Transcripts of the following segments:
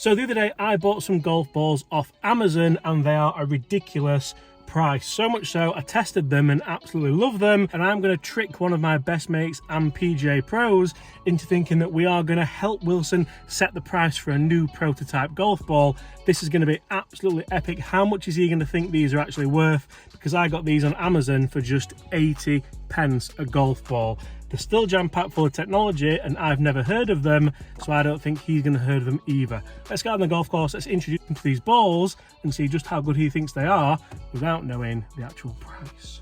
So the other day I bought some golf balls off Amazon and they are a ridiculous price. So much so I tested them and absolutely love them, and I'm going to trick one of my best mates and PGA pros into thinking that we are going to help Wilson set the price for a new prototype golf ball. This is going to be absolutely epic. How much is he going to think these are actually worth? Because I got these on Amazon for just 80 pence a golf ball. They're still jam-packed full of technology and I've never heard of them, so I don't think he's going to heard of them either. Let's get on the golf course, let's introduce him to these balls and see just how good he thinks they are without knowing the actual price.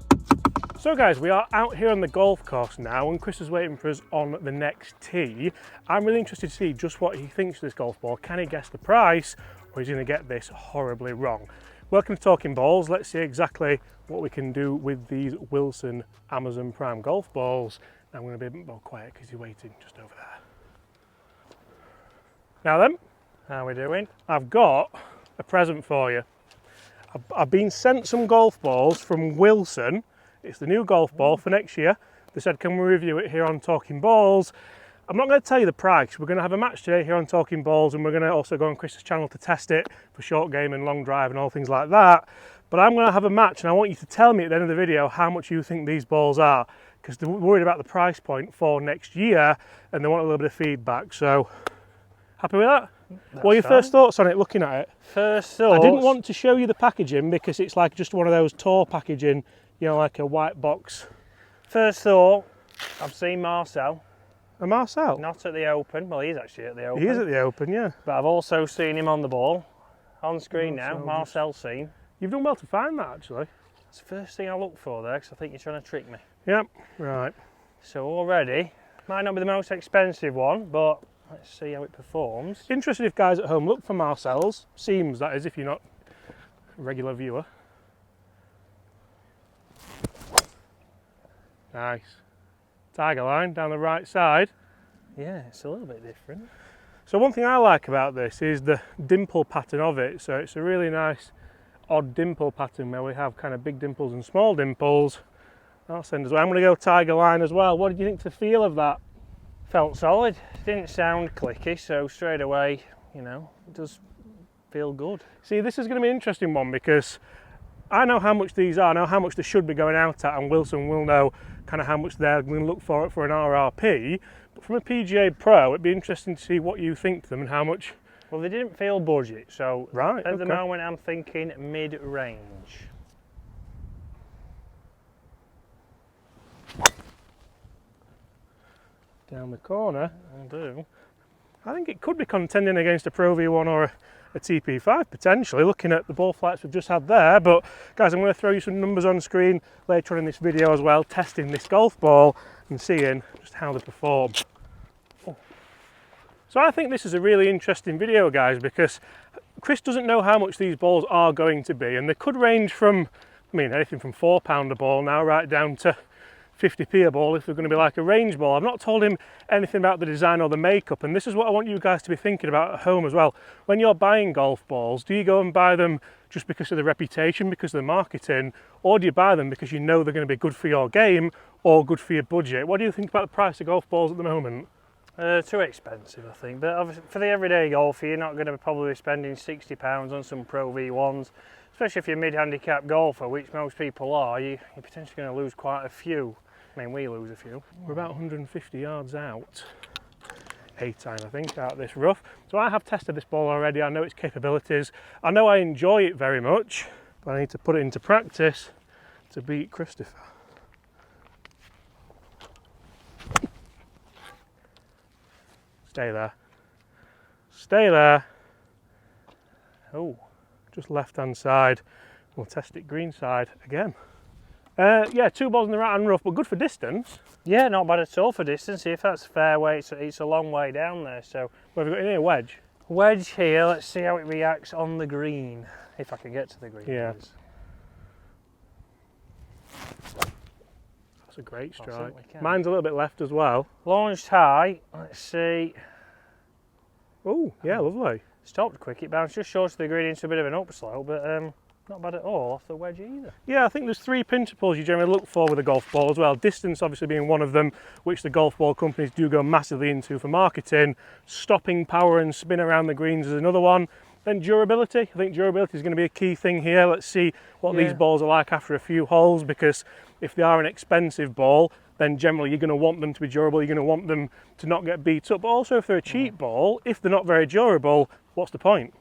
So guys, we are out here on the golf course now and Chris is waiting for us on the next tee. I'm really interested to see just what he thinks of this golf ball. Can he guess the price, or is he going to get this horribly wrong? Welcome to Talking Balls. Let's see exactly what we can do with these Wilson Amazon Prime golf balls. I'm going to be a bit more quiet because he's waiting just over there. Now then, how are we doing? I've got a present for you. I've been sent some golf balls from Wilson. It's the new golf ball for next year. They said, can we review it here on Talking Balls? I'm not going to tell you the price. We're going to have a match today here on Talking Balls, and we're going to also go on Chris's channel to test it for short game and long drive and all things like that. But I'm going to have a match and I want you to tell me at the end of the video how much you think these balls are, because they're worried about the price point for next year and they want a little bit of feedback. So, happy with that? What are your first thoughts on it, looking at it? First thoughts? I didn't want to show you the packaging because it's like just one of those tour packaging, you know, like a white box. First thought, I've seen Marcel. A Marcel? Not at the Open. Well, he's actually at the Open. He is at the Open, yeah. But I've also seen him on the ball. On screen now, Marcel seen. You've done well to find that, actually. It's the first thing I look for there, because I think you're trying to trick me. Yep, right. So already, might not be the most expensive one, but let's see how it performs. Interested if guys at home look for Marcels. Seems, that is, if you're not a regular viewer. Nice. Tiger line down the right side. Yeah, it's a little bit different. So one thing I like about this is the dimple pattern of it. So it's a really nice odd dimple pattern where we have kind of big dimples and small dimples. I'll send as well. I'm going to go Tiger line as well. What did you think to the feel of that? Felt solid. Didn't sound clicky, so straight away, you know, it does feel good. See, this is going to be an interesting one because I know how much these are, I know how much they should be going out at, and Wilson will know kind of how much they're going to look for it for an RRP. But from a PGA Pro, it'd be interesting to see what you think to them and how much. Well, they didn't feel budget, so right, at the moment I'm thinking mid-range. Down the corner. I'll do. I think it could be contending against a Pro V1 or a TP5 potentially, looking at the ball flights we've just had there. But guys, I'm going to throw you some numbers on screen later on in this video as well, testing this golf ball and seeing just how they perform. So I think this is a really interesting video, guys, because Chris doesn't know how much these balls are going to be, and they could range from, I mean, anything from £4 a ball now right down to 50p a ball if they're going to be like a range ball. I've not told him anything about the design or the makeup, and this is what I want you guys to be thinking about at home as well. When you're buying golf balls, do you go and buy them just because of the reputation, because of the marketing, or do you buy them because you know they're going to be good for your game or good for your budget? What do you think about the price of golf balls at the moment? Too expensive, I think, but obviously for the everyday golfer you're not going to probably be spending £60 on some Pro V1s, especially if you're a mid-handicap golfer, which most people are. You're potentially going to lose quite a few. I mean, we lose a few. We're about 150 yards out, 8 iron I think, out of this rough. So I have tested this ball already, I know its capabilities, I know I enjoy it very much, but I need to put it into practice to beat Christopher. Stay there. Stay there. Oh, just left hand side. We'll test it green side again. Yeah, 2 balls in the right hand rough, but good for distance. Yeah, not bad at all for distance. If that's fairway, it's a long way down there. So what have we got in here? Wedge? Wedge here, let's see how it reacts on the green. If I can get to the green. Yeah. That's a great strike. Mine's a little bit left as well. Launched high, let's see. Oh, yeah, lovely. Stopped quick, it bounced just short of the green into a bit of an upslope, but Not bad at all off the wedge either. Yeah, I think there's 3 principles you generally look for with a golf ball as well. Distance obviously being one of them, which the golf ball companies do go massively into for marketing. Stopping power and spin around the greens is another one. Then durability. I think durability is going to be a key thing here. Let's see what these balls are like after a few holes, because if they are an expensive ball, then generally you're going to want them to be durable. You're going to want them to not get beat up. But also if they're a cheap ball, if they're not very durable, what's the point?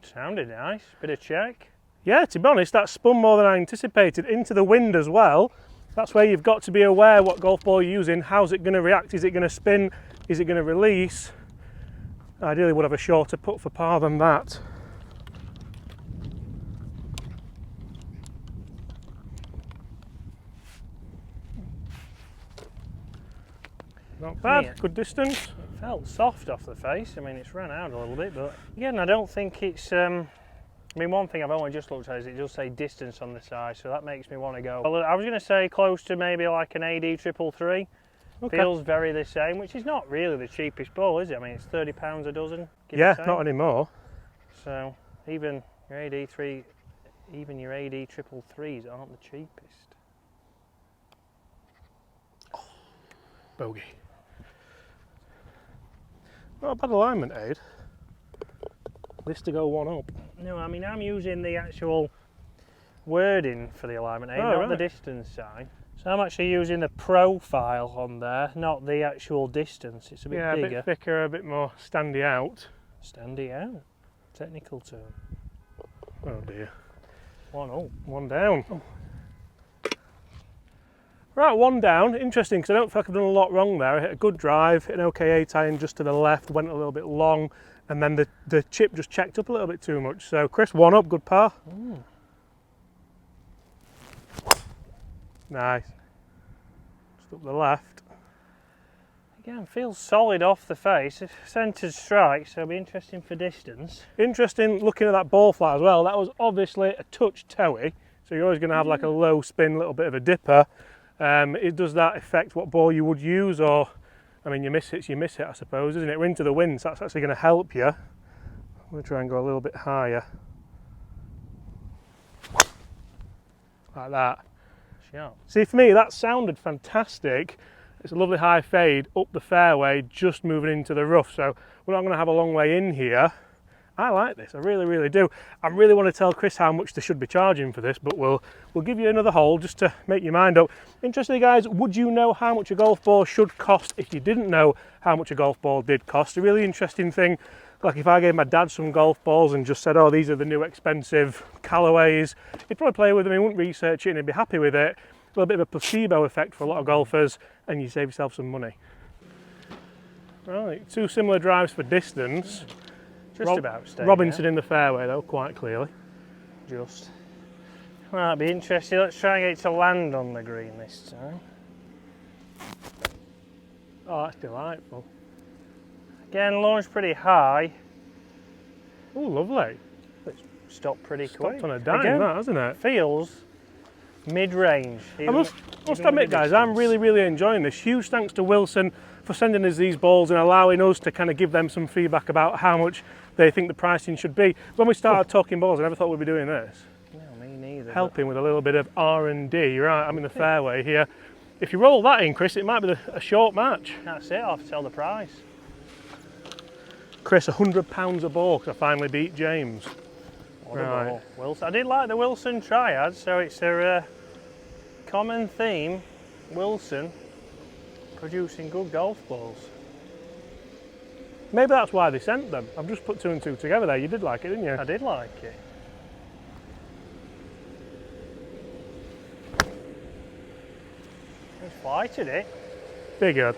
Sounded nice. Bit of check. Yeah, to be honest, that spun more than I anticipated into the wind as well. That's where you've got to be aware what golf ball you're using. How's it going to react? Is it going to spin? Is it going to release? Ideally would have a shorter putt for par than that. Not bad, Yeah. good distance. It felt soft off the face. I mean, it's ran out a little bit, but again, I don't think it's. I mean, one thing I've only just looked at is it does say distance on the side, so that makes me want to go. Well, I was going to say close to maybe like an AD 333. Okay. Feels very the same, which is not really the cheapest ball, is it? I mean, it's £30 a dozen. Give or Yeah, take. not anymore. So even your AD 333s aren't the cheapest. Bogey. Not a bad alignment aid. This to go 1 up. No, I mean, I'm using the actual wording for the alignment aid, Oh, not right. the distance sign. So I'm actually using the profile on there, not the actual distance. It's a bit Yeah, bigger. a bit thicker, a bit more standy out. Standing out. Technical term. Oh dear. 1 up. 1 down. Right, 1 down. Interesting, because I don't feel like I've done a lot wrong there. I hit a good drive, hit an okay 8-iron just to the left, went a little bit long, and then the chip just checked up a little bit too much. So Chris, 1 up, good par. Nice. Just up the left. Again, feels solid off the face. Centred strike, so it'll be interesting for distance. Interesting looking at that ball flat as well. That was obviously a touch toey, so you're always going to have like a low spin, little bit of a dipper. Does that affect what ball you would use, or I mean, you miss it, I suppose, isn't it? We're into the wind, so that's actually going to help you. I'm going to try and go a little bit higher, like that. Sharp. See, for me, that sounded fantastic. It's a lovely high fade up the fairway, just moving into the rough. So we're not going to have a long way in here. I like this, I really, really do. I really want to tell Chris how much they should be charging for this, but we'll give you another hole just to make your mind up. Interestingly, guys, would you know how much a golf ball should cost if you didn't know how much a golf ball did cost? A really interesting thing, like if I gave my dad some golf balls and just said, oh, these are the new expensive Callaways, he'd probably play with them, he wouldn't research it and he'd be happy with it. A little bit of a placebo effect for a lot of golfers, and you save yourself some money. Right, 2 similar drives for distance. Just about staying Robinson in the fairway though, quite clearly. there. Just. Well, that'd be interesting. Let's try and get it to land on the green this time. Oh, that's delightful. Again, launched pretty high. Oh, lovely. Stopped pretty quick. Stopped on a dime, Again, that, hasn't it? feels mid-range. I must admit, guys, I'm really enjoying this. Huge thanks to Wilson for sending us these balls and allowing us to kind of give them some feedback about how much they think the pricing should be. When we started talking balls, I never thought we'd be doing this. No, me neither. Helping with a little bit of R&D, right? I'm in the fairway here. If you roll that in, Chris, it might be a short match. That's it, I'll have to tell the price. Chris, £100 a ball because I finally beat James. What a Right. ball. Wilson. I did like the Wilson Triad, so it's a common theme. Wilson producing good golf balls. Maybe that's why they sent them. I've just put 2 and 2 together there. You did like it, didn't you? I did like it. It's flighted it. Be good.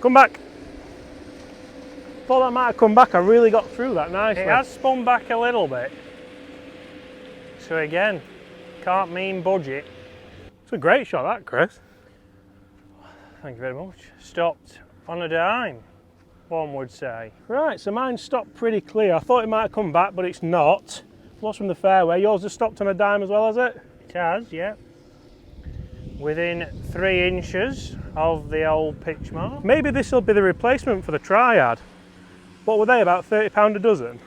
Come back. Thought that might have come back. I really got through that nicely. It has spun back a little bit. So again, can't mean budget. It's a great shot, that, Chris. Thank you very much. Stopped on a dime, one would say. Right, so mine stopped pretty clear. I thought it might have come back, but it's not. Lost from the fairway. Yours has stopped on a dime as well, has it? It has, yeah. Within 3 inches of the old pitch mark. Maybe this will be the replacement for the Triad. What were they, about £30 a dozen?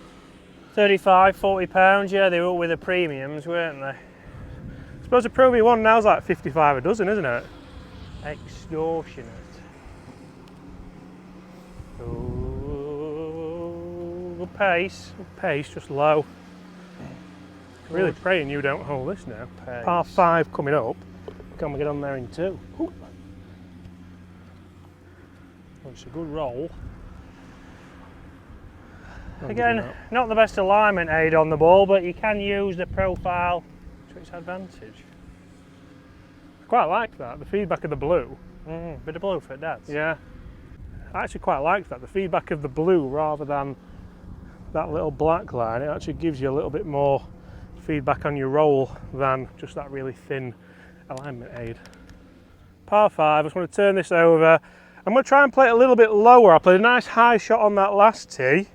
35, 40 pounds, yeah, they were up with the premiums, weren't they? I suppose a Pro V1 now's like 55 a dozen, isn't it? Extortionate. Ooh, good pace. Pace just low. Really praying you don't hold this now. Pace. Par 5 coming up. Can we get on there in 2? Ooh. Well, it's a good roll. I'll Again, give you not the best alignment aid on the ball, but you can use the profile to its advantage. I quite like that, the feedback of the blue. Bit of blue for dads. Yeah. I actually quite like that, the feedback of the blue rather than that little black line. It actually gives you a little bit more feedback on your roll than just that really thin alignment aid. Par 5, I just want to turn this over. I'm going to try and play it a little bit lower. I played a nice high shot on that last tee.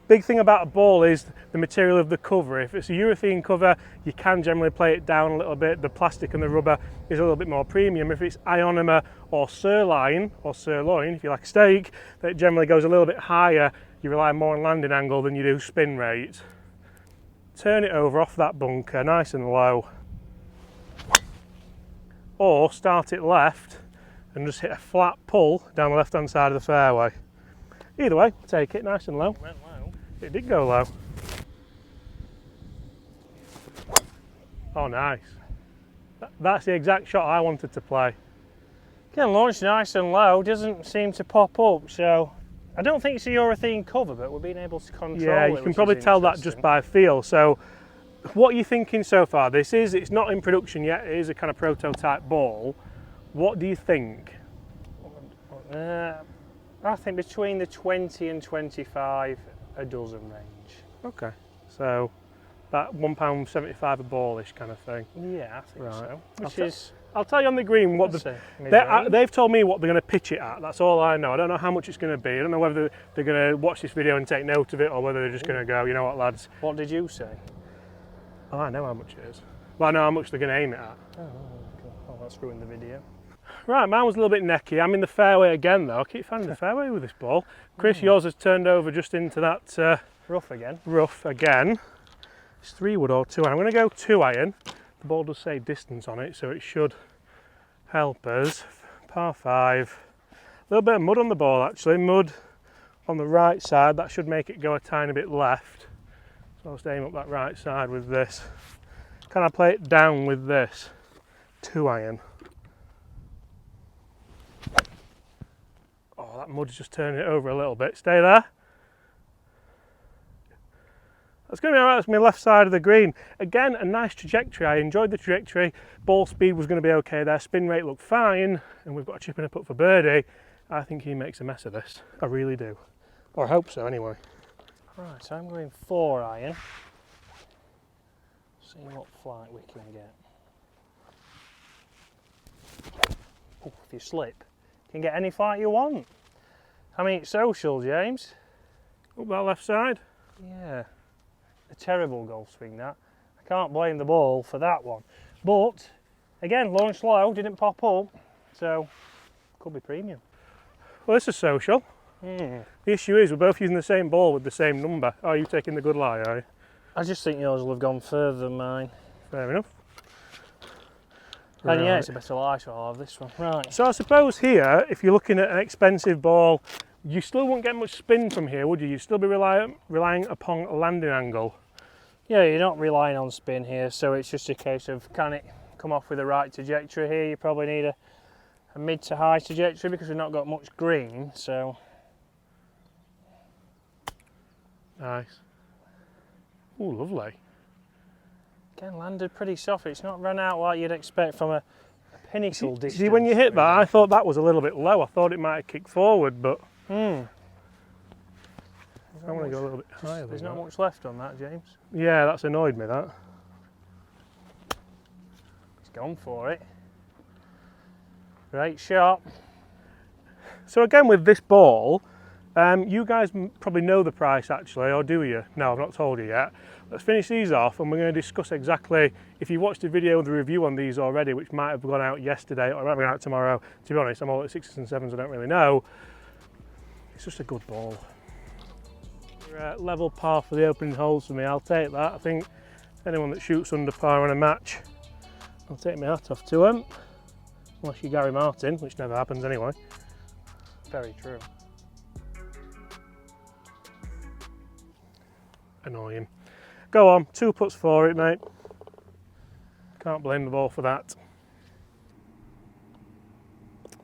Big thing about a ball is the material of the cover. If it's a urethane cover, you can generally play it down a little bit. The plastic and the rubber is a little bit more premium. If it's ionomer or sirloin, if you like steak, that generally goes a little bit higher. You rely more on landing angle than you do spin rate. Turn it over off that bunker, nice and low. Or start it left and just hit a flat pull down the left hand side of the fairway. Either way, take it nice and low. It went low. It did go low. Oh, nice. That's the exact shot I wanted to play. Again, launched nice and low, doesn't seem to pop up, so I don't think it's a urethane cover, but we're being able to control it. Yeah, you can probably tell that just by feel. So, what are you thinking so far? It's not in production yet, it is a kind of prototype ball. What do you think? I think between the 20 and 25 a dozen range. Okay, so that £1.75 a ballish kind of thing. Yeah, I think so. Which I'll is, I'll tell you on the green what they've told me what they're going to pitch it at. That's all I know. I don't know how much it's going to be. I don't know whether they're going to watch this video and take note of it or whether they're just going to go, you know what, lads. What did you say? Oh, I know how much it is. Well, I know how much they're going to aim it at. Oh, that's ruined the video. Right, mine was a little bit necky. I'm in the fairway again though. I keep finding the fairway with this ball. Chris, yours has turned over just into that Rough again. rough again. It's 3-wood or 2-iron. I'm going to go 2-iron. The ball does say distance on it, so it should help us. Par 5. A little bit of mud on the ball actually. Mud on the right side. That should make it go a tiny bit left. So I'll just aim up that right side with this. Can I play it down with this? 2-iron. Oh, that mud's just turning it over a little bit. Stay there. That's going to be alright. That's my left side of the green. Again, a nice trajectory. I enjoyed the trajectory. Ball speed was going to be okay there. Spin rate looked fine. And we've got a chip and a putt for birdie. I think he makes a mess of this. I really do. Or I hope so anyway. Right, so I'm going 4-iron. See what flight we can get. Oh, if you slip, you can get any flight you want. I mean, it's social, James. Up that left side. Yeah. A terrible golf swing that. I can't blame the ball for that one. But, again, launched low, didn't pop up. So, could be premium. Well, this is social. The issue is we're both using the same ball with the same number. Oh, you taking the good lie, are you? I just think yours will have gone further than mine. Fair enough. And yeah, it's a better lie, so I'll have this one. Right. So I suppose here, if you're looking at an expensive ball, you still won't get much spin from here, would you? You'd still be relying upon landing angle. Yeah, you're not relying on spin here, so it's just a case of can it come off with the right trajectory here. You probably need a mid to high trajectory because we've not got much green, so. Nice. Oh, lovely. Again, landed pretty soft. It's not run out like you'd expect from a pinnacle distance. See, when you hit that, I thought that was a little bit low. I thought it might have kicked forward, but I want to go a little bit higher. There's not much left on that, James. Yeah, that's annoyed me, that. He's gone for it. Great shot. So again, with this ball, you guys probably know the price actually, or do you? No, I've not told you yet. Let's finish these off and we're going to discuss exactly, if you watched the video, the review on these already, which might have gone out yesterday or might be out tomorrow. To be honest, I'm all at 6s and 7s, I don't really know. It's just a good ball. Level par for the opening holes for me, I'll take that. I think anyone that shoots under par on a match, I'll take my hat off to them. Unless you're Gary Martin, which never happens anyway. Very true. Annoying. Go on, 2 putts for it, mate. Can't blame the ball for that.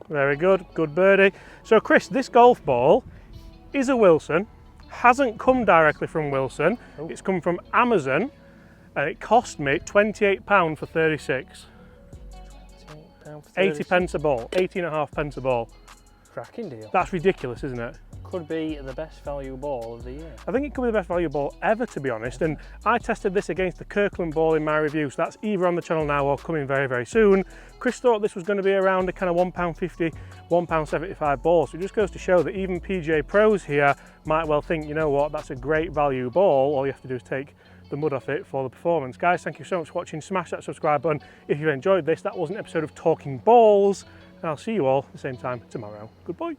Very good, good birdie. So Chris, this golf ball is a Wilson, hasn't come directly from Wilson. Oh. It's come from Amazon, and it cost me £28 for 36. £28 for 80 pence a ball, 80.5 pence a ball. Cracking deal. That's ridiculous, isn't it? Could be the best value ball of the year. I think it could be the best value ball ever, to be honest, and I tested this against the Kirkland ball in my review, so that's either on the channel now or coming very, very soon. Chris thought this was going to be around a kind of £1.50, £1.75 ball, so it just goes to show that even PGA pros here might well think, you know what, that's a great value ball, all you have to do is take the mud off it for the performance. Guys, thank you so much for watching. Smash that subscribe button if you've enjoyed this. That was an episode of Talking Balls, and I'll see you all at the same time tomorrow. Goodbye.